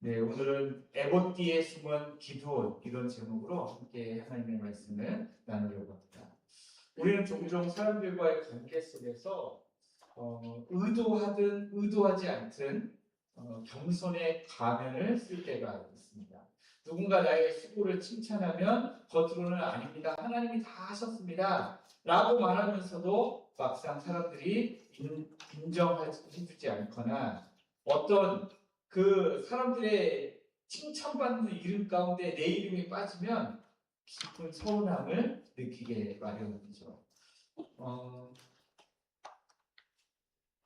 네, 오늘은 에봇디에 숨은 기도원 이런 제목으로 함께 하나님의 말씀을 나누려고 합니다. 우리는 종종 사람들과의 관계 속에서 의도하든 의도하지 않든 겸손의 가면을 쓸 때가 있습니다. 누군가 나의 수고를 칭찬하면 겉으로는 아닙니다. 하나님이 다 하셨습니다. 라고 말하면서도 막상 사람들이 인정해주지 않거나 어떤 그 사람들의 칭찬받는 이름 가운데 내 이름이 빠지면 깊은 서운함을 느끼게 마련이죠.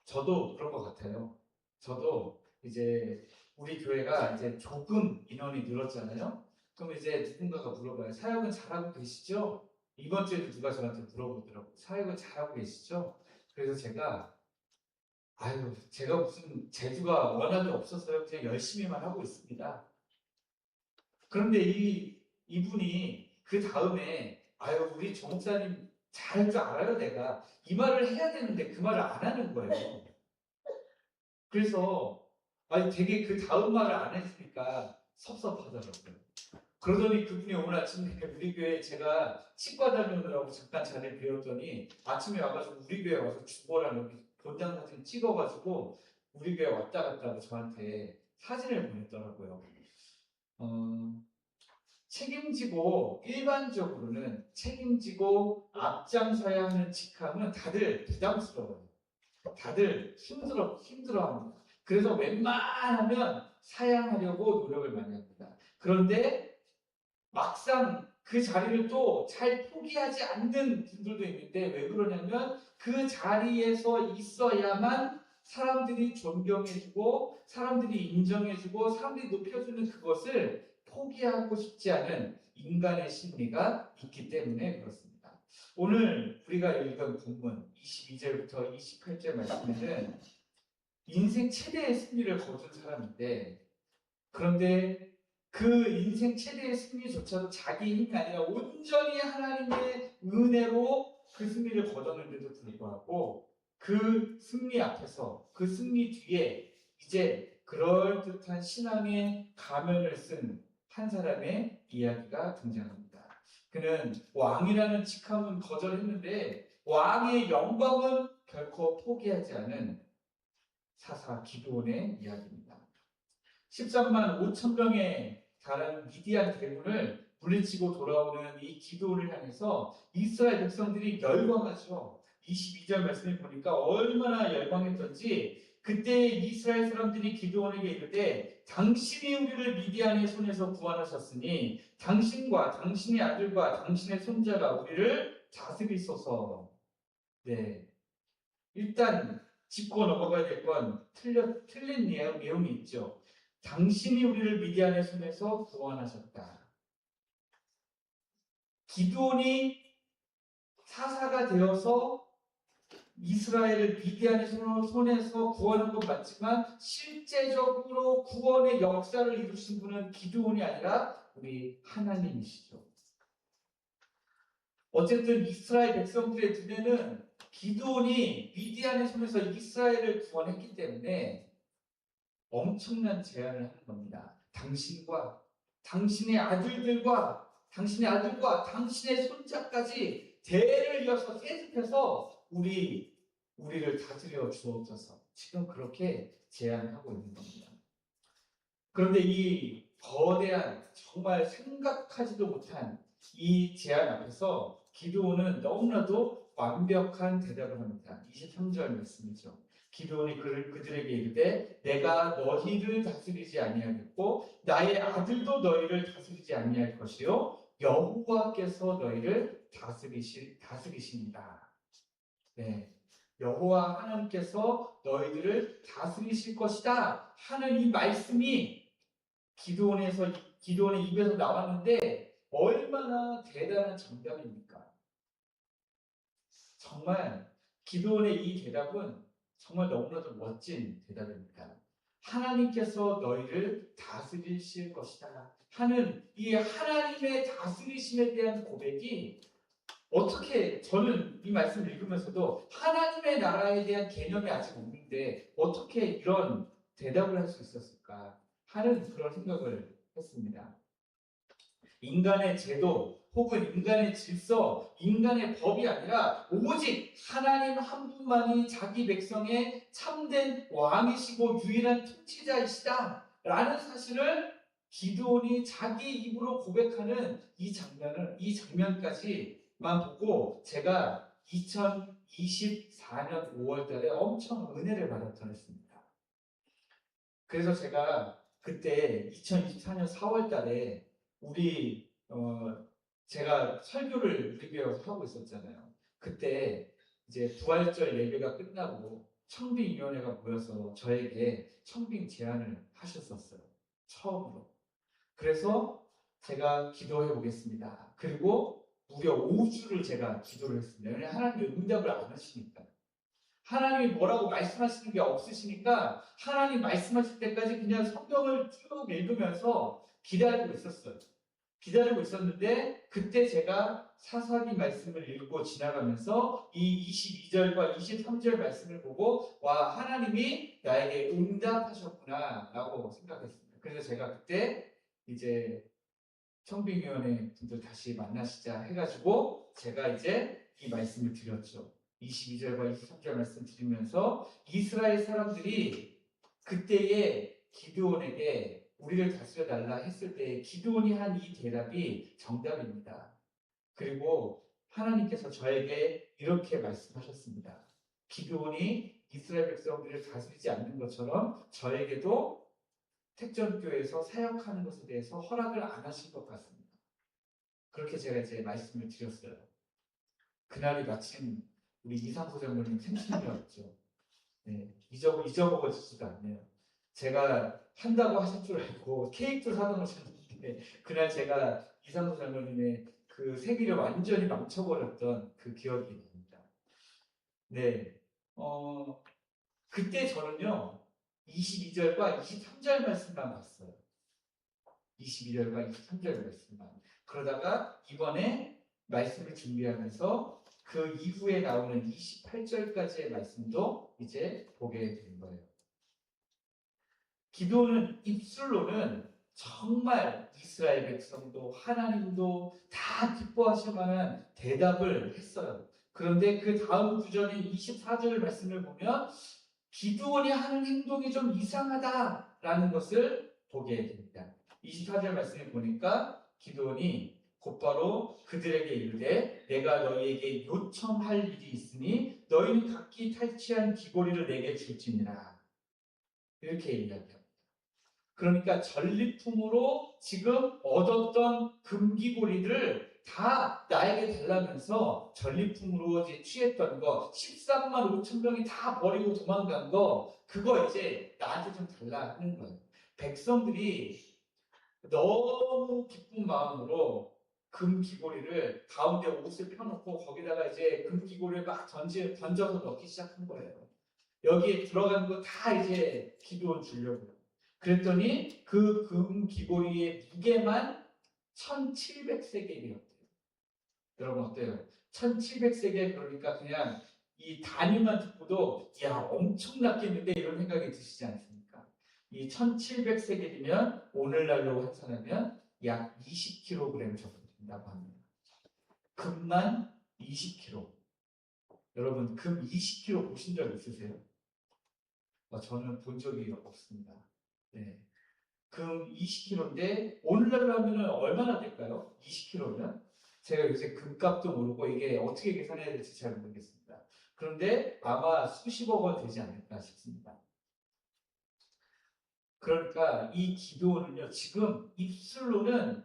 저도 그런 것 같아요. 저도 이제 우리 교회가 이제 조금 인원이 늘었잖아요. 그럼 이제 누군가가 물어봐요. 사역은 잘하고 계시죠? 이번 주에도 누가 저한테 물어보더라고요. 사역은 잘하고 계시죠? 그래서 제가 무슨 재주가 워낙에 없어서요. 그냥 열심히만 하고 있습니다. 그런데 이분이 그 다음에 우리 조 목사님 잘할 줄 알아요. 내가 이 말을 해야 되는데 그 말을 안 하는 거예요. 그래서 되게 그 다음 말을 안 했으니까 섭섭하더라고요. 그러더니 그분이 오늘 아침에 우리 교회에 제가 치과 다녀오느라고 잠깐 자리를 비웠더니 아침에 와가지고 우리 교회 와서 주보랑 여기 본당 사진 찍어가지고 우리 교회 왔다 갔다 하고 저한테 사진을 보냈더라고요. 책임지고 일반적으로는 책임지고 앞장서야 하는 직함은 다들 부담스러워요. 다들 힘들어합니다. 그래서 웬만하면 사양하려고 노력을 많이 합니다. 그런데 막상 그 자리를 또 잘 포기하지 않는 분들도 있는데 왜 그러냐면 그 자리에서 있어야만 사람들이 존경해주고 사람들이 인정해주고 사람들이 높여주는 그것을 포기하고 싶지 않은 인간의 심리가 있기 때문에 그렇습니다. 오늘 우리가 읽은 본문 22절부터 28절 말씀에는 인생 최대의 승리를 거둔 사람인데 그런데 그 인생 최대의 승리조차도 자기 힘이 아니라 온전히 하나님의 은혜로 그 승리를 거뒀는데도 불구하고 그 승리 앞에서 그 승리 뒤에 이제 그럴듯한 신앙의 가면을 쓴 한 사람의 이야기가 등장합니다. 그는 왕이라는 직함은 거절했는데 왕의 영광은 결코 포기하지 않은 사사 기드온의 이야기입니다. 13만 5천 명의 달하는 미디안 대군을 물리치고 돌아오는 이 기드온을 향해서 이스라엘 백성들이 열광하죠. 22절 말씀을 보니까 얼마나 열광했던지 그때 이스라엘 사람들이 기드온에게 이르되 당신이 우리를 미디안의 손에서 구원하셨으니 당신과 당신의 아들과 당신의 손자가 우리를 다스리소서. 네, 일단 짚고 넘어가야 될 건 틀린 내용이 있죠. 당신이 우리를 미디안의 손에서 구원하셨다. 기드온이 사사가 되어서 이스라엘을 미디안의 손에서 구원한 건 맞지만 실제적으로 구원의 역사를 이루신 분은 기드온이 아니라 우리 하나님이시죠. 어쨌든 이스라엘 백성들의 눈에는 기드온이 미디안의 손에서 이스라엘을 구원했기 때문에 엄청난 제안을 하는 겁니다. 당신과 당신의 아들과 당신의 손자까지 대를 이어서 세습해서 우리를 다스려 주옵소서. 지금 그렇게 제안하고 있는 겁니다. 그런데 이 거대한 정말 생각하지도 못한 이 제안 앞에서 기드온은 너무나도 완벽한 대답을 합니다. 23절 말씀이죠. 기드온이 그들에게 이르되 내가 너희를 다스리지 아니하겠고 나의 아들도 너희를 다스리지 아니할 것이요 여호와께서 너희를 다스리십니다. 네, 여호와 하나님께서 너희들을 다스리실 것이다 하는 이 말씀이 기드온의 입에서 나왔는데 얼마나 대단한 정답입니까? 정말 기드온의 이 대답은 정말 너무나도 멋진 대답입니다. 하나님께서 너희를 다스리실 것이다 하는 이 하나님의 다스리심에 대한 고백이 어떻게 저는 이 말씀을 읽으면서도 하나님의 나라에 대한 개념이 아직 없는데 어떻게 이런 대답을 할 수 있었을까? 하는 그런 생각을 했습니다. 인간의 제도 혹은 인간의 질서, 인간의 법이 아니라 오직 하나님 한 분만이 자기 백성의 참된 왕이시고 유일한 통치자이시다 라는 사실을 기드온이 자기 입으로 고백하는 이 장면까지만 보고 제가 2024년 5월 달에 엄청 은혜를 받았던 했습니다. 그래서 제가 그때 2024년 4월 달에 우리 제가 설교를 우리 교회에서 하고 있었잖아요. 그때 이제 부활절 예배가 끝나고 청빙위원회가 모여서 저에게 청빙 제안을 하셨었어요. 처음으로. 그래서 제가 기도해 보겠습니다. 그리고 무려 5주를 제가 기도를 했습니다. 왜냐하면 하나님이 응답을 안 하시니까. 하나님이 뭐라고 말씀하시는 게 없으시니까 하나님 말씀하실 때까지 그냥 성경을 쭉 읽으면서 기다리고 있었어요. 기다리고 있었는데 그때 제가 사사기 말씀을 읽고 지나가면서 이 22절과 23절 말씀을 보고 와, 하나님이 나에게 응답하셨구나 라고 생각했습니다. 그래서 제가 그때 이제 청빙위원회 분들 다시 만나시자 해가지고 제가 이제 이 말씀을 드렸죠. 22절과 23절 말씀 드리면서 이스라엘 사람들이 그때에 기드온에게 우리를 다스려 달라 했을 때 기드온이 한 이 대답이 정답입니다. 그리고 하나님께서 저에게 이렇게 말씀하셨습니다. 기드온이 이스라엘 백성들을 다스리지 않는 것처럼 저에게도 택전교회에서 사역하는 것에 대해서 허락을 안 하실 것 같습니다. 그렇게 제가 이제 말씀을 드렸어요. 그날이 마침 우리 이상구 장로님 생신이었죠. 네, 잊어먹어지지도 않네요. 제가 한다고 하실 줄 알고 케이크도 사다 놓으셨는데 그날 제가 이상구 장로님의 그 생일을 완전히 망쳐버렸던 그 기억이 납니다. 네, 그때 저는요 22절과 23절 말씀만 봤어요. 22절과 23절 말씀만. 그러다가 이번에 말씀을 준비하면서 그 이후에 나오는 28절까지의 말씀도 이제 보게 된 거예요. 기도는 입술로는 정말 이스라엘 백성도 하나님도 다 기뻐하실 만한 대답을 했어요. 그런데 그 다음 구절인 24절 말씀을 보면 기드온이 하는 행동이 좀 이상하다라는 것을 보게 됩니다. 24절 말씀을 보니까 기드온이 곧바로 그들에게 이르되 내가 너희에게 요청할 일이 있으니 너희는 각기 탈취한 귀고리를 내게 줄지니라. 이렇게 이야기합니다. 그러니까 전리품으로 지금 얻었던 금귀고리들을 다 나에게 달라면서 전리품으로 이제 취했던 거 13만 5천 명이 다 버리고 도망간 거 그거 이제 나한테 좀 달라 하는 거예요. 백성들이 너무 기쁜 마음으로 금귀고리를 가운데 옷을 펴놓고 거기다가 이제 금귀고리를 막 던져서 넣기 시작한 거예요. 여기에 들어간 거 다 이제 기드온 주려고요. 그랬더니 그 금귀고리의 무게만 1700세겔이었대요. 여러분 어때요? 1700세겔 그러니까 그냥 이 단위만 듣고도 야 엄청났겠는데 이런 생각이 드시지 않습니까? 이 1700세겔이면 오늘날로 환산하면 약 20kg 정도 된다고 합니다. 금만 20kg. 여러분 금 20kg 보신 적 있으세요? 저는 본 적이 없습니다. 네. 금 20kg인데 오늘날로 하면 얼마나 될까요? 20kg면? 제가 요새 금값도 모르고 이게 어떻게 계산해야 될지 잘 모르겠습니다. 그런데 아마 수십억 원 되지 않을까 싶습니다. 그러니까 이 기도는요, 지금 입술로는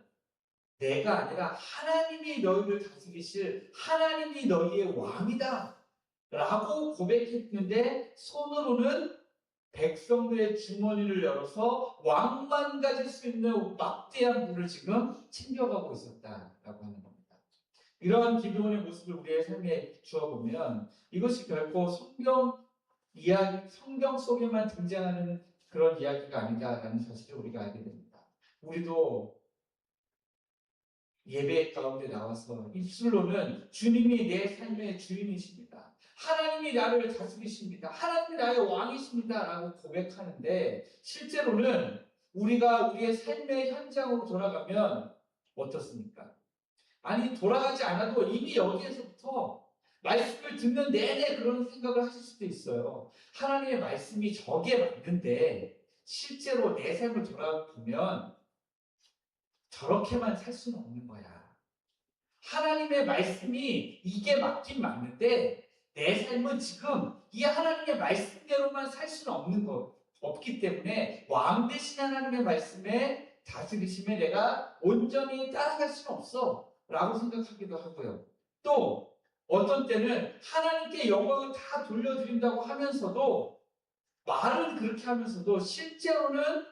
내가 아니라 하나님이 너희를 다스리실 하나님이 너희의 왕이다 라고 고백했는데 손으로는 백성들의 주머니를 열어서 왕만 가질 수 있는 막대한 부를 지금 챙겨가고 있었다라고 하는 겁니다. 이러한 기도원의 모습을 우리의 삶에 주어보면 이것이 결코 성경 속에만 등장하는 그런 이야기가 아니다라는 사실을 우리가 알게 됩니다. 우리도 예배 가운데 나와서 입술로는 주님이 내 삶의 주인이십니다. 하나님이 나를 다스리십니다. 하나님이 나의 왕이십니다. 라고 고백하는데 실제로는 우리가 우리의 삶의 현장으로 돌아가면 어떻습니까? 아니, 돌아가지 않아도 이미 여기에서부터 말씀을 듣는 내내 그런 생각을 하실 수도 있어요. 하나님의 말씀이 저게 맞는데 실제로 내 삶을 돌아보면 저렇게만 살 수는 없는 거야. 하나님의 말씀이 이게 맞긴 맞는데 내 삶은 지금 이 하나님의 말씀대로만 살 수는 없기 때문에 왕 대신 하나님의 말씀에 다스리심에 내가 온전히 따라갈 수는 없어 라고 생각하기도 하고요. 또 어떤 때는 하나님께 영광을 다 돌려드린다고 하면서도 말은 그렇게 하면서도 실제로는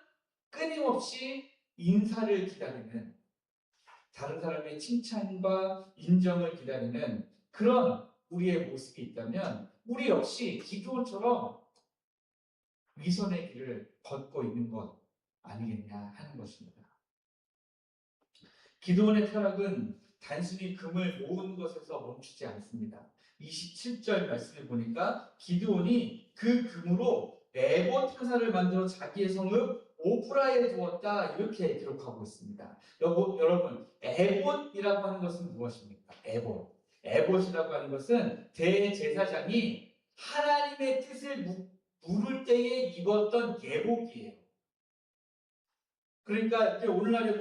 끊임없이 인사를 기다리는, 다른 사람의 칭찬과 인정을 기다리는 그런 우리의 모습이 있다면 우리 역시 기드온처럼 위선의 길을 걷고 있는 것 아니겠냐 하는 것입니다. 기드온의 타락은 단순히 금을 모은 것에서 멈추지 않습니다. 27절 말씀을 보니까 기드온이 그 금으로 에봇 하나를 만들어 자기의 성읍 오프라에 두었다 이렇게 기록하고 있습니다. 여러분, 에봇이라고 하는 것은 무엇입니까? 에봇이라고 하는 것은 대제사장이 하나님의 뜻을 물을 때에 입었던 예복이에요. 그러니까 오늘날에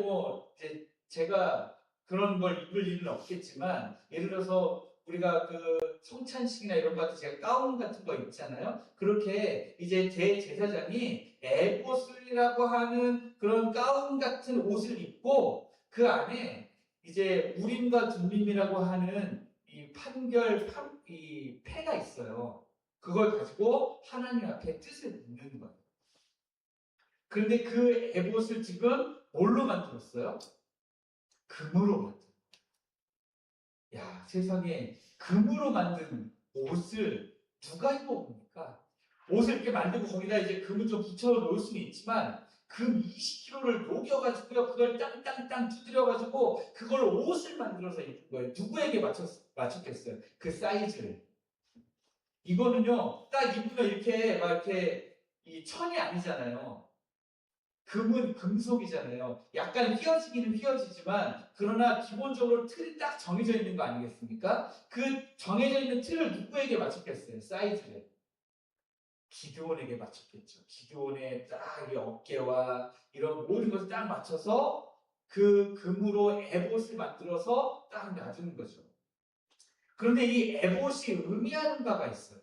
이제 제가 그런 걸 입을 일은 없겠지만, 예를 들어서 우리가 그 성찬식이나 이런 거 같은 제가 가운 같은 거 있잖아요. 그렇게 이제 대제사장이 에봇이라고 하는 그런 가운 같은 옷을 입고 그 안에 이제 우림과 둠림이라고 하는 이 패가 있어요. 그걸 가지고 하나님 앞에 뜻을 묻는 거예요. 그런데 그 에봇을 지금 뭘로 만들었어요? 금으로 만든. 야, 세상에 금으로 만든 옷을 누가 입어봅니까? 옷을 이렇게 만들고 거기다 이제 금을 좀 붙여 놓을 수는 있지만 금 20kg를 녹여가지고요, 그걸 땅땅땅 두드려가지고 그걸 옷을 만들어서 입은 거예요. 누구에게 맞췄겠어요? 그 사이즈를. 이거는요, 딱 입으면 이렇게 막 이렇게 이 천이 아니잖아요. 금은 금속이잖아요. 약간 휘어지기는 휘어지지만 그러나 기본적으로 틀이 딱 정해져 있는 거 아니겠습니까? 그 정해져 있는 틀을 누구에게 맞췄겠어요? 사이즈를. 기드온에게 맞췄겠죠. 기드온의 딱 이 어깨와 이런 모든 것을 딱 맞춰서 그 금으로 에봇을 만들어서 딱 놔주는 거죠. 그런데 이 에봇이 의미하는 바가 있어요.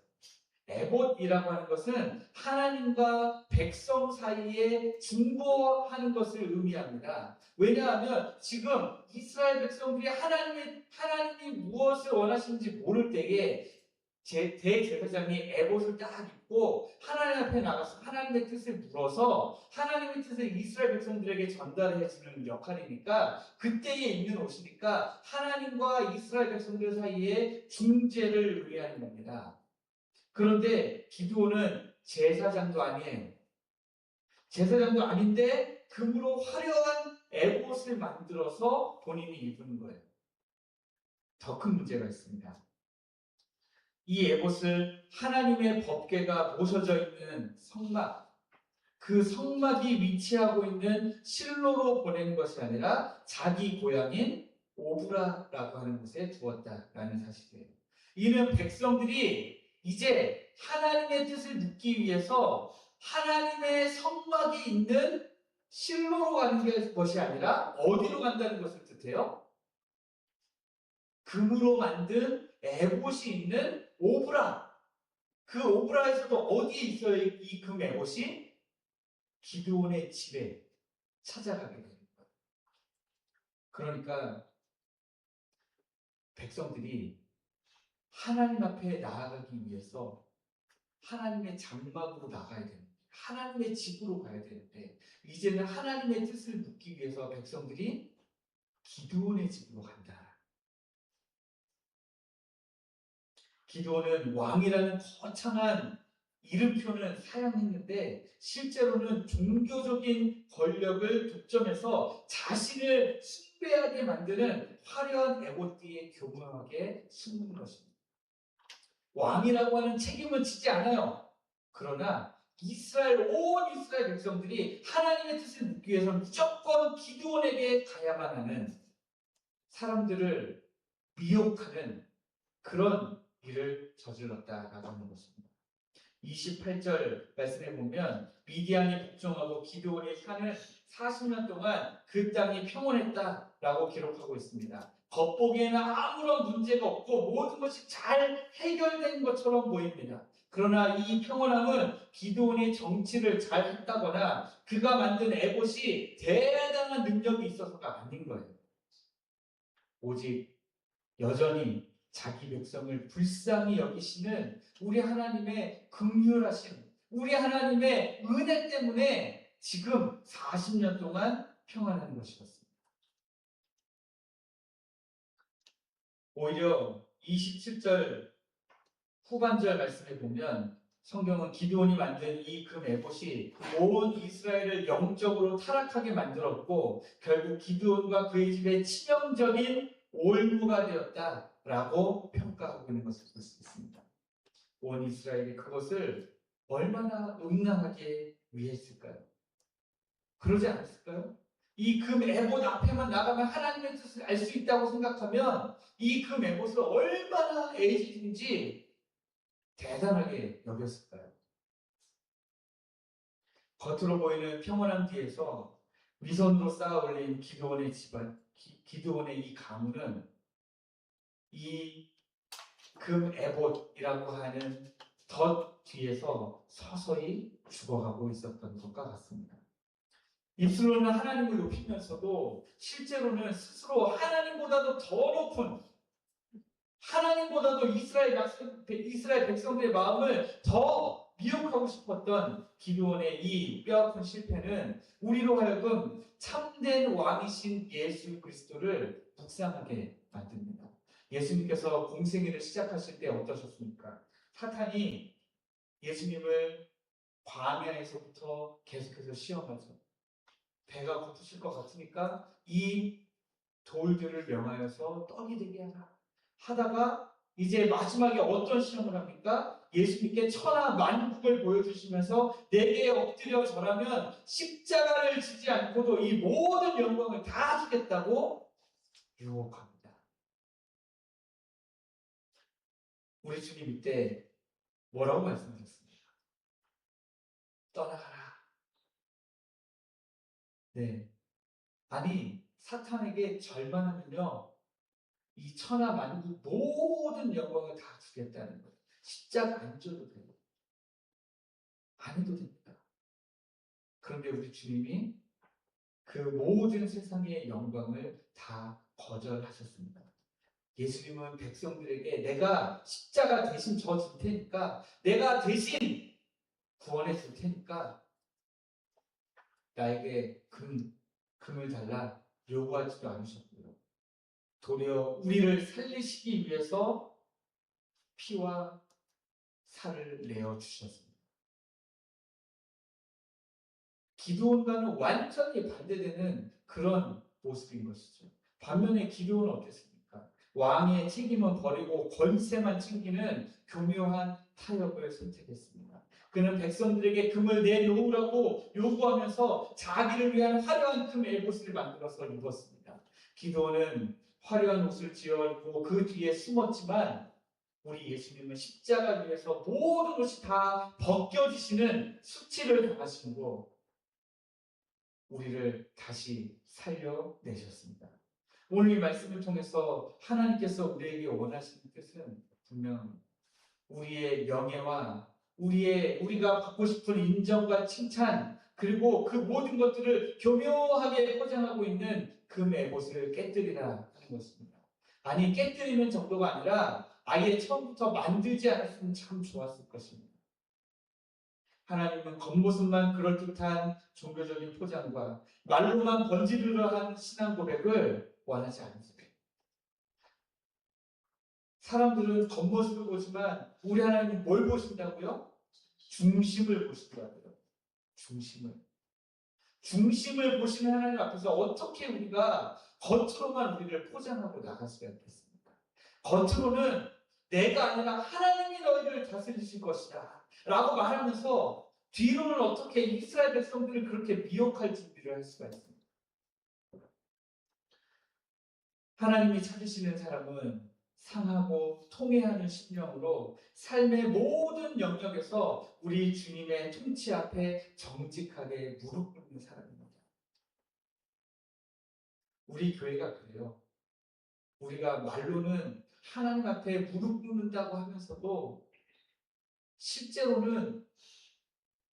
에봇이라고 하는 것은 하나님과 백성 사이에 중보하는 것을 의미합니다. 왜냐하면 지금 이스라엘 백성들이 하나님이 무엇을 원하시는지 모를 때에 대제사장이 에봇을 딱 입고 하나님 앞에 나가서 하나님의 뜻을 물어서 하나님의 뜻을 이스라엘 백성들에게 전달해 주는 역할이니까, 그때에 입는 옷이니까 하나님과 이스라엘 백성들 사이에 중재를 의미하는 겁니다. 그런데 기드온은 제사장도 아니에요. 제사장도 아닌데 금으로 화려한 에봇을 만들어서 본인이 입은 거예요. 더 큰 문제가 있습니다. 이 에봇을 하나님의 법궤가 모셔져 있는 성막, 그 성막이 위치하고 있는 실로로 보낸 것이 아니라 자기 고향인 오브라라고 하는 곳에 두었다라는 사실이에요. 이는 백성들이 이제 하나님의 뜻을 묻기 위해서 하나님의 성막이 있는 실로로 가는 것이 아니라 어디로 간다는 것을 뜻해요? 금으로 만든 에봇이 있는 오브라. 그 오브라에서도 어디에 있어요? 이 금 에봇이? 기드온의 집에 찾아가게 되는 거예요. 그러니까 백성들이 하나님 앞에 나아가기 위해서 하나님의 장막으로 나가야 되는데, 하나님의 집으로 가야 되는데, 이제는 하나님의 뜻을 묻기 위해서 백성들이 기드온의 집으로 간다. 기드온은 왕이라는 거창한 이름표는 사용했는데 실제로는 종교적인 권력을 독점해서 자신을 숭배하게 만드는 화려한 에봇 뒤에 교묘하게 숨는 것입니다. 왕이라고 하는 책임은 지지 않아요. 그러나 온 이스라엘 백성들이 하나님의 뜻을 묻기 위해서 무조건 기드온에게 가야만 하는, 사람들을 미혹하는 그런 일을 저질렀다라고 하는 것입니다. 28절 말씀에 보면 미디안이 복종하고 기드온이 사는 40년 동안 그 땅이 평온했다라고 기록하고 있습니다. 겉보기에는 아무런 문제가 없고 모든 것이 잘 해결된 것처럼 보입니다. 그러나 이 평온함은 기드온이 정치를 잘 했다거나 그가 만든 에봇이 대단한 능력이 있어서가 아닌 거예요. 오직 여전히 자기 백성을 불쌍히 여기시는 우리 하나님의 긍휼하심, 우리 하나님의 은혜 때문에 지금 40년 동안 평안한 것이었습니다. 오히려 27절 후반절 말씀에 보면 성경은 기드온이 만든 이 금 에봇이 온 이스라엘을 영적으로 타락하게 만들었고 결국 기드온과 그의 집에 치명적인 올무가 되었다라고 평가하고 있는 것을 볼 수 있습니다. 온 이스라엘이 그것을 얼마나 음란하게 위했을까요? 그러지 않았을까요? 이 금 에봇 앞에만 나가면 하나님의 뜻을 알 수 있다고 생각하면 이 금 에봇을 얼마나 애지중지 대단하게 여겼을까요? 겉으로 보이는 평온함 뒤에서 위선으로 쌓아 올린 기드온의 집안, 기드온의 이 가문은 이 금 에봇이라고 하는 덫 뒤에서 서서히 죽어가고 있었던 것과 같습니다. 입술로는 하나님을 높이면서도 실제로는 스스로 하나님보다도 더 높은, 하나님보다도 이스라엘 백성들의 마음을 더 미혹하고 싶었던 기드온의 이 뼈아픈 실패는 우리로 하여금 참된 왕이신 예수 그리스도를 묵상하게 만듭니다. 예수님께서 공생애를 시작하실 때 어떠셨습니까? 사탄이 예수님을 광야에서부터 계속해서 시험하죠. 배가 고프실 것 같으니까 이 돌들을 명하여서 떡이 되게 하라 하다가 이제 마지막에 어떤 시험을 합니까? 예수님께 천하 만국을 보여주시면서 내게 엎드려 절하면 십자가를 지지 않고도 이 모든 영광을 다 주겠다고 유혹합니다. 우리 주님 이때 뭐라고 말씀하셨습니까? 떠나가라. 네. 아니, 사탄에게 절만하면요, 이 천하 만국 모든 영광을 다 주겠다는 거예요. 십자가 안 줘도 돼요. 안 해도 됩니다. 그런데 우리 주님이 그 모든 세상의 영광을 다 거절하셨습니다. 예수님은 백성들에게 내가 십자가 대신 져줄 테니까, 내가 대신 구원해 줄 테니까 나에게 금을 달라 요구하지도 않으셨고요. 도리어 우리를 살리시기 위해서 피와 살을 내어 주셨습니다. 기드온과는 완전히 반대되는 그런 모습인 것이죠. 반면에 기드온은 어땠습니까? 왕의 책임은 버리고 권세만 챙기는 교묘한 타협을 선택했습니다. 그는 백성들에게 금을 내놓으라고 요구하면서 자기를 위한 화려한 금 에봇을 만들어서 입었습니다. 기드온은 화려한 옷을 지어 입고 그 뒤에 숨었지만 우리 예수님은 십자가 위에서 모든 것이 다 벗겨지시는 수치를 당하시고 우리를 다시 살려내셨습니다. 오늘 이 말씀을 통해서 하나님께서 우리에게 원하시는 뜻은 분명 우리의 명예와 우리가 받고 싶은 인정과 칭찬, 그리고 그 모든 것들을 교묘하게 포장하고 있는 금 에봇을 깨뜨리라 하는 것입니다. 아니, 깨뜨리는 정도가 아니라 아예 처음부터 만들지 않았으면 참 좋았을 것입니다. 하나님은 겉모습만 그럴듯한 종교적인 포장과 말로만 번지르르한 신앙 고백을 원하지 않으세요. 사람들은 겉모습을 보지만 우리 하나님은 뭘 보신다고요? 중심을 보시더라고요. 중심을 보시는 하나님 앞에서 어떻게 우리가 겉으로만 우리를 포장하고 나갈 수가 있겠습니까? 겉으로는 내가 아니라 하나님이 너희를 다스리실 것이다 라고 말하면서 뒤로는 어떻게 이스라엘 백성들을 그렇게 미혹할 준비를 할 수가 있습니까? 하나님이 찾으시는 사람은 상하고 통회하는 심령으로 삶의 모든 영역에서 우리 주님의 통치 앞에 정직하게 무릎 꿇는 사람입니다. 우리 교회가 그래요. 우리가 말로는 하나님 앞에 무릎 꿇는다고 하면서도 실제로는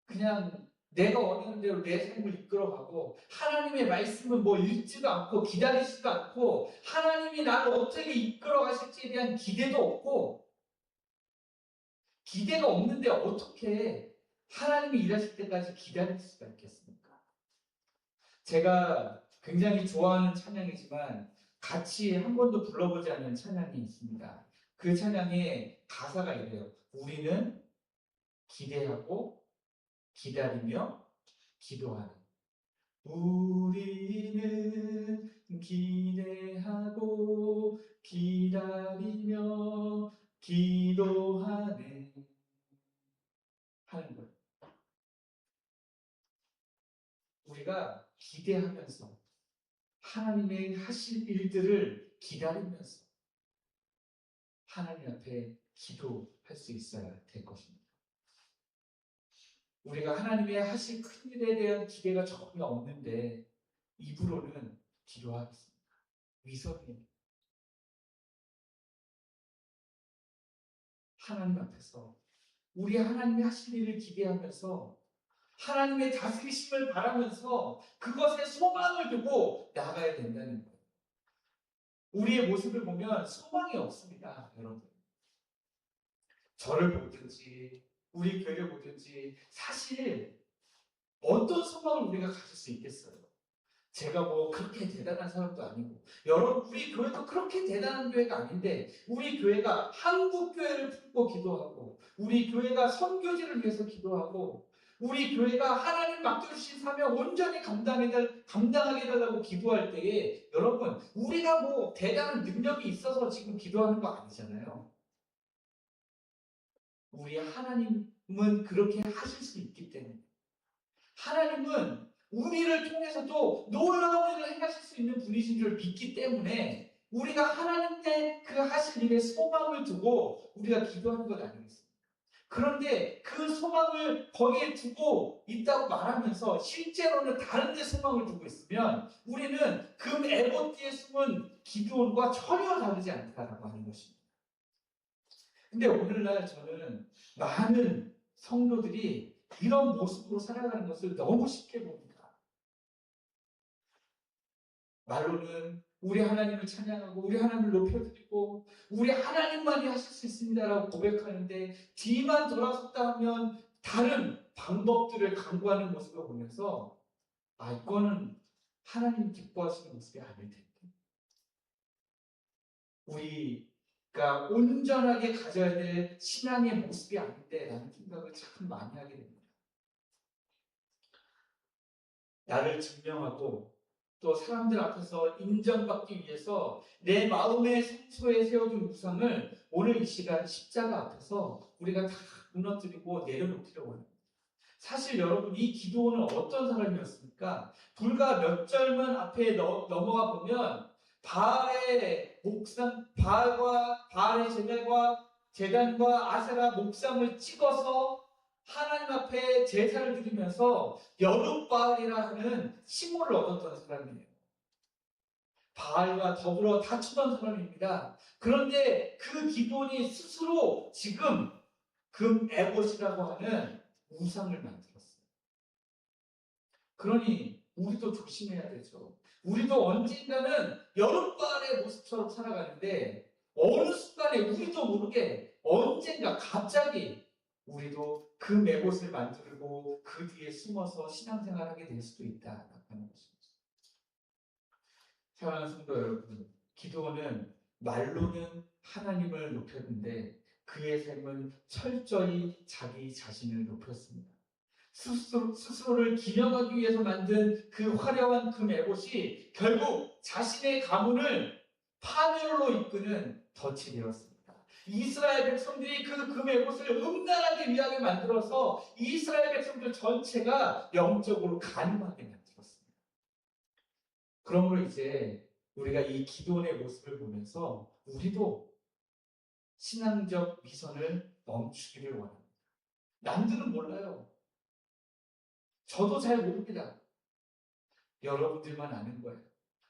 그냥 내가 원하는 대로 내 삶을 이끌어가고 하나님의 말씀은 뭐 읽지도 않고 기다리지도 않고 하나님이 나를 어떻게 이끌어가실지에 대한 기대도 없고 기대가 없는데 어떻게 하나님이 일하실 때까지 기다릴 수가 있겠습니까? 제가 굉장히 좋아하는 찬양이지만 같이 한 번도 불러보지 않은 찬양이 있습니다. 그 찬양의 가사가 이래요. 우리는 기대하고 기다리며 기도하는. 우리는 기대하고 기다리며 기도하네 하는 거예요. 우리가 기대하면서 하나님의 하실 일들을 기다리면서 하나님 앞에 기도할 수 있어야 될 것입니다. 우리가 하나님의 하실 큰 일에 대한 기대가 전혀 없는데 입으로는 기도하겠습니다. 위선입니다. 하나님 앞에서 우리 하나님이 하실 일을 기대하면서 하나님의 다스리심을 바라면서 그것에 소망을 두고 나가야 된다는 거예요. 우리의 모습을 보면 소망이 없습니다, 여러분. 저를 보든지 우리 교회를 보든지 사실 어떤 소망을 우리가 가질 수 있겠어요? 제가 뭐 그렇게 대단한 사람도 아니고 여러분 우리 교회도 그렇게 대단한 교회가 아닌데 우리 교회가 한국 교회를 품고 기도하고 우리 교회가 선교지를 위해서 기도하고 우리 교회가 하나님 맡겨주신 사명 온전히 감당하게 해달라고 기도할 때에 여러분 우리가 뭐 대단한 능력이 있어서 지금 기도하는 거 아니잖아요. 우리 하나님은 그렇게 하실 수 있기 때문에 하나님은 우리를 통해서도 놀라운 일을 행하실 수 있는 분이신 줄 믿기 때문에 우리가 하나님께 그 하실 일에 소망을 두고 우리가 기도하는 것 아니겠습니까? 그런데 그 소망을 거기에 두고 있다고 말하면서 실제로는 다른 데 소망을 두고 있으면 우리는 금 에봇 뒤에 숨은 기드온과 전혀 다르지 않다라고 하는 것입니다. 근데 오늘날 저는 많은 성도들이 이런 모습으로 살아가는 것을 너무 쉽게 봅니다. 말로는 우리 하나님을 찬양하고 우리 하나님을 높여드리고 우리 하나님만이 하실 수 있습니다라고 고백하는데 뒤만 돌아섰다 하면 다른 방법들을 강구하는 모습을 보면서 이거는 하나님 기뻐하시는 모습이 아닐 텐데 우리가 온전하게 가져야 될 신앙의 모습이 아닌데 라는 생각을 참 많이 하게 됩니다. 나를 증명하고 또 사람들 앞에서 인정받기 위해서 내 마음의 성소에 세워둔 우상을 오늘 이 시간 십자가 앞에서 우리가 다 무너뜨리고 내려놓기로 합니다. 사실 여러분 이 기드온은 어떤 사람이었습니까? 불과 몇 절만 앞에 넘어가 보면 바알의 목상, 바알의 제단과 아세라 목상을 찍어서 하나님 앞에 제사를 드리면서 여룻바알이라 하는 칭호를 얻었던 사람이에요. 바알과 더불어 다투던 사람입니다. 그런데 그 기드온이 스스로 지금 금 에봇이라고 하는 우상을 만들었어요. 그러니 우리도 조심해야 되죠. 우리도 언젠가는 여룻바알의 모습처럼 살아가는데 어느 순간에 우리도 모르게 언젠가 갑자기 우리도 그 매봇을 만들고 그 뒤에 숨어서 신앙생활하게 될 수도 있다라고 하는 것입니다. 사랑하는 성도 여러분, 기드온은 말로는 하나님을 높였는데 그의 삶은 철저히 자기 자신을 높였습니다. 스스로를 기념하기 위해서 만든 그 화려한 그 매봇이 결국 자신의 가문을 파멸로 이끄는 덫이 되었습니다. 이스라엘 백성들이 그 금의 옷을 음란하게 위하게 만들어서 이스라엘 백성들 전체가 영적으로 간음하게 만들었습니다. 그러므로 이제 우리가 이 기도원의 모습을 보면서 우리도 신앙적 미선을 멈추기를 원합니다. 남들은 몰라요. 저도 잘 모릅니다. 여러분들만 아는 거예요.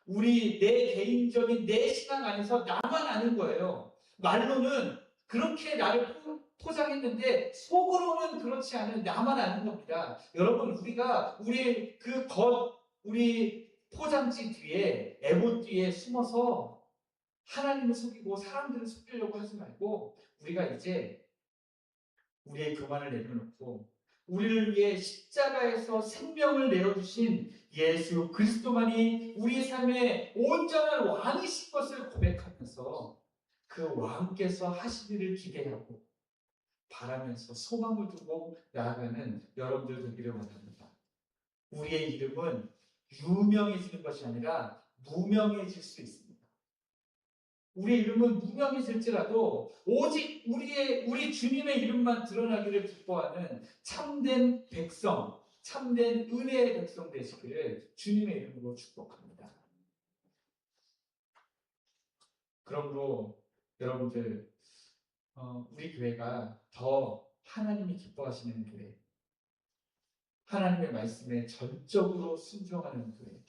내 개인적인 내 신앙 안에서 나만 아는 거예요. 말로는 그렇게 나를 포장했는데 속으로는 그렇지 않은 나만 아는 겁니다. 여러분, 우리가 우리 포장지 뒤에, 에봇 뒤에 숨어서 하나님을 속이고 사람들을 속이려고 하지 말고, 우리가 이제 우리의 교만을 내려놓고 우리를 위해 십자가에서 생명을 내어주신 예수 그리스도만이 우리 삶의 온전한 왕이신 것을 고백하면서 그 왕께서 하신 일을 기대하고 바라면서 소망을 두고 나아가는 여러분들 되기를 원합니다. 우리의 이름은 유명해지는 것이 아니라 무명해질 수 있습니다. 우리 이름은 무명해질지라도 오직 우리 주님의 이름만 드러나기를 기뻐하는 참된 백성, 참된 은혜의 백성 되시기를 주님의 이름으로 축복합니다. 그러므로 여러분들, 우리 교회가 더 하나님이 기뻐하시는 교회, 하나님의 말씀에 전적으로 순종하는 교회,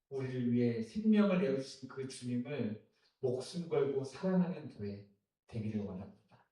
우리를 위해 생명을 내어주신 그 주님을 목숨 걸고 사랑하는 교회 되기를 원합니다.